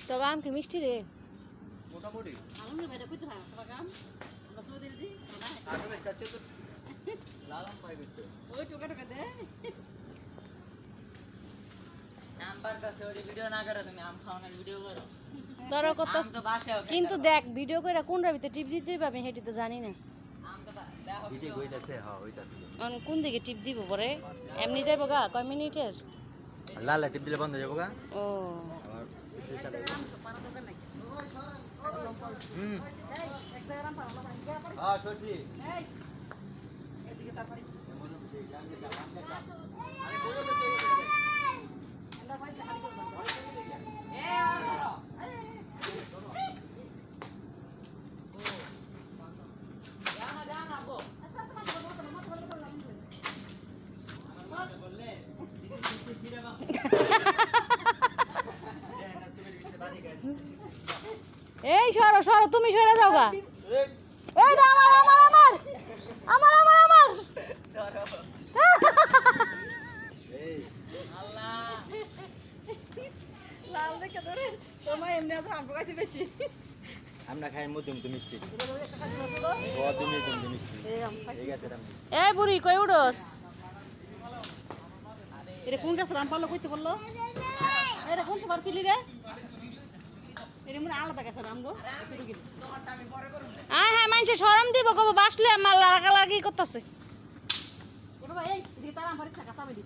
তো আম কি মিষ্টি রে মোটামুটি আলমের বাইরে কইতে পারে সবাই কাম আমরা সৌদি দি না আসলে চাচা তো লাল আম পাই করতে ওই টুকা টুকা দে নাম্বার কাছে ওই ভিডিও না করো তুমি আম খাওয়ানোর ভিডিও করো তোর কত আম তো বাসায় কিন্তু দেখ ভিডিও কইরা কোন রাবিতে টিপ দিতেই পাবে হেটি তো জানি না আম তো দেখো ভিডিও কইতাছে হ্যাঁ হইতাছে কোন দিকে টিপ দিব পরে এমনি যাইবো গা কয় মিনিটের লাল টিপ দিলে বন্ধ হয়ে যাবো গা ও আবার ইচ্ছে চালাই পারা দরকার নাই হুম এই একটা গ্রাম পারা না গিয়া পড়ি হ্যাঁ সত্যি এই এদিকে তা পারিস আরে বলো তো আমরা পারি হারি করব এ আর করো জানা জানা গো বললে ফিরে মা এই সরো সরো তুমি সরে যাও গা এইটা আমার আমার আমার আমার আমার আমার এই আল্লাহ লাল দেখে ধরে তোমার এমনি আছে আম কাছে বেশি আমরা খাই মধ্যম তো মিষ্টি একটা খালি বসলো ও তুমি তুমি মিষ্টি এই আম খাই ঠিক আছে রাম এই বুড়ি কই উড়স এটা কোন গাছ রাম পারলো কইতে বললো এটা কোন পারছিলি রে এটা মনে আলাদা গাছ রাম গো শুরু গেল তোমারটা আমি পরে করব আয় হ্যাঁ মানুষে শরম দিব কব বাসলে আমার লাগালাগি করতেছে এ বাবা এই এদিকে তার আম পারিস না কাঁচা বেদি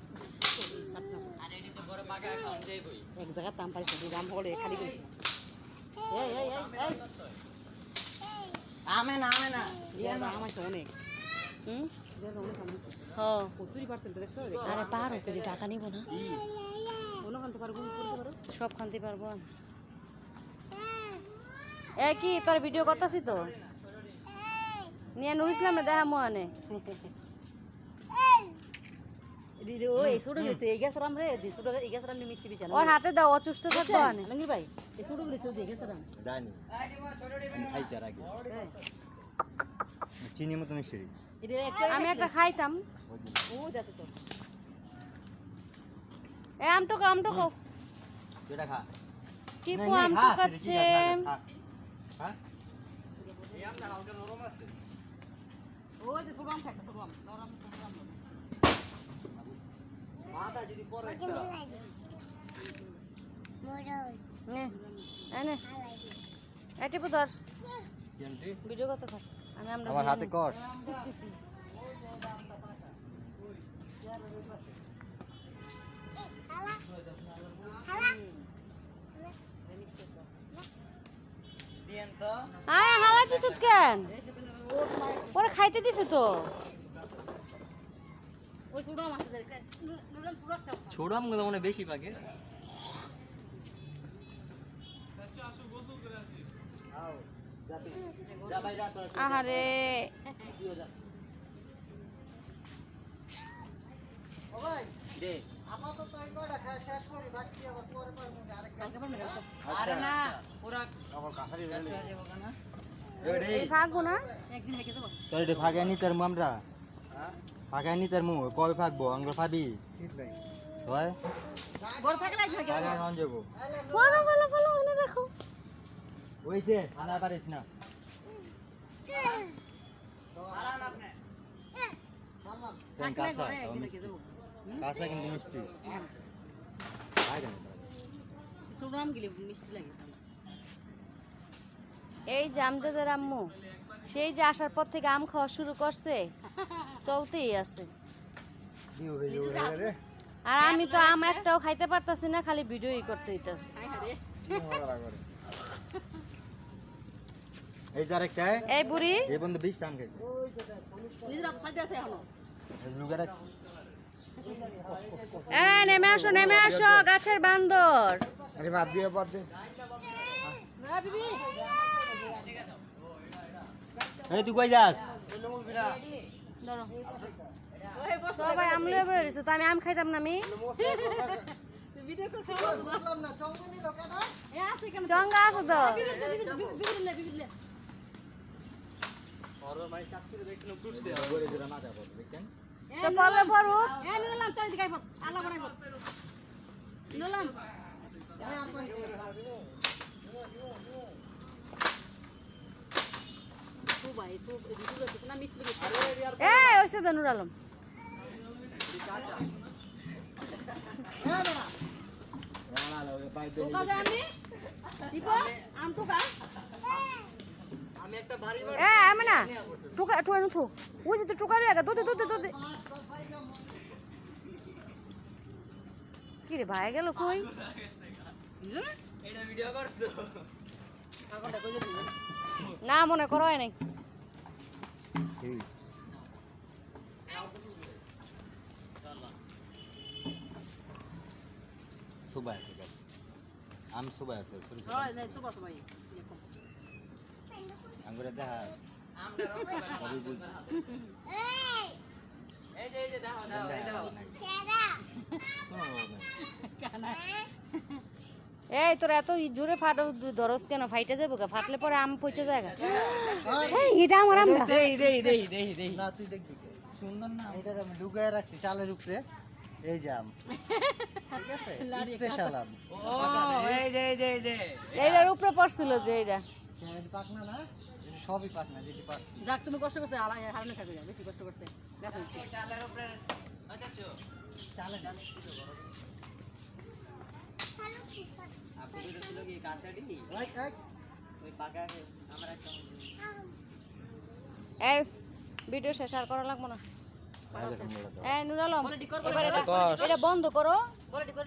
আর এটি তো বড় পাকা খাওয়া যাইবই এক জায়গা আম পারিস না আম হলে খালি করিস এই এই এই এই আমে না ইয়া না আমার তো অনেক হুম ইয়া তো অনেক আম হ 70% দেখছো আরে পারো যদি টাকা নিব না কোনো কান্তে পারবো করতে পারো সব খানতে পারবো এ কি তোর ভিডিও করতেছি তো নিয়ে নুর ইসলাম না দেখা মোহানে দিদি ও এই ছোট গেছে এই গাছ রাম রে দি ছোট এই গাছ রাম মিষ্টি বিছানা ওর হাতে দাও অচুষ্ট থাকবো আনে লঙ্গি ভাই এই ছোট গেছে এই গাছ রাম জানি খাইছে আর আগে চিনি মতো মিষ্টি এটা একটা আমি একটা খাইতাম ও যাচ্ছে তো এ আমটুকু আমটুকু এটা খা টিপু আমটুকু খাচ্ছে হ্যাঁ এই আমটা হালকা নরম আছে ও যে ছোট আম খায় ছোট আম নরম ছোট আম মাথা যদি পরে একটা নে এনে এ টিপু ধর কেমটি ভিডিও করতে থাক আমি আমরা আমার হাতে কর দিয়েন তো আয় হালাই দিছ কেন পরে খাইতে দিছে তো ওই ছোট আম আছে দেখেন নুরম ছোট একটা ছোট আমগুলো মনে বেশি পাকে আহারে রে আরে না পুরা আমার কাছারি কাছে যাবো না এই ভাগবো না একদিন হেঁকে দেবো তোর এটা ফাঁকা নি তার আমরা ফাঁকা নি তার কবে ফাঁকবো আঙ্গুর ফাবি হয় বড় থাকলে একদিন হেঁকে ফাঁকা খাওয়ান যাবো ফলো ফলো ফলো এনে দেখো ওইছে খানা পারিস না আরান আপনি কোন থাকলে কাঁচা ঘরে একদিন হেঁকে দেবো কাঁচা কিন্তু মিষ্টি খাই কেন ছোট আম গেলে মিষ্টি লাগে এই যে আমজাদের আম্মু সেই যে আসার পর থেকে আম খাওয়া শুরু করছে চলতেই আছে আর আমি তো আম একটাও খাইতে পারতাছি না খালি ভিডিওই করতে হইতাছে এই যে আরেকটা এই বুড়ি এই বন্ধু 20 টাম খাইছে নিজের সাইডে আছে এখনো লুগারা নেমে আসো গাছের বান্দর আরে বাদ দিয়ে বাদ দে না বিবি এই তুই কই যাস ধরো ওই বস সবাই আম লয়ে বই রইছো তো আমি আম খাইতাম না আমি ভিডিও করে খাওয়া বুঝলাম না চঙ্গা নিল কেডা এ আছে কেন চঙ্গা আছে তো বিবিলে ওর মাই চাকরি দেখছিলাম টুটছে বলে দিরা মাথা পড়ে দেখেন তো বলে পড়ু এ নিলাম তাই দিকাই পড় আল্লাহ বানাই পড় নিলাম না মিষ্টি লেগেছে এই ওইসে তো নুর আলম টোকা দে আমি দীপা আম টোকা আমি একটা বাড়ি এ আমি না টুকা টুকা নুথু ওই যে তো টুকা রে দুধ কি রে ভাই গেল কই এটা ভিডিও করছো না মনে করো হয় নাই সুবাই আছে গাছ আম সুবাই আছে ছোট ছোট হয় না সুপার সময় আঙ্গুরে দেখা আমরা রক্ত সবই বুঝ এই যে দাও এই দাও এই তোর এত জোরে ফাটো ধরস কেন ফাইটে যাবো গা ফাটলে পরে আম পচে যায় গা এই এটা আমার আম না। দেই না তুই দেখবি কে? সুন্দর না এটা আমি লুকায় রাখছি চালের উপরে এই যে আম ঠিক আছে স্পেশাল আম ও এই যে এইটার উপরে পড়ছিল যে এইটা এটা পাকনা না এটা সবই পাকনা যেটি পাকছে যাক তুমি কষ্ট করছে হারানো থাকবে বেশি কষ্ট করছে দেখো চালের উপরে আচ্ছা চালে আপনি যেটা ছিল কি কাঁচাটি রাইট ওই পাকা আমার একটা এই ভিডিও শেষ আর করা লাগবো না আগে তোমরা দাও এই নুর আলম বলে ডিকর এবার এটা বন্ধ করো বলে ডিকর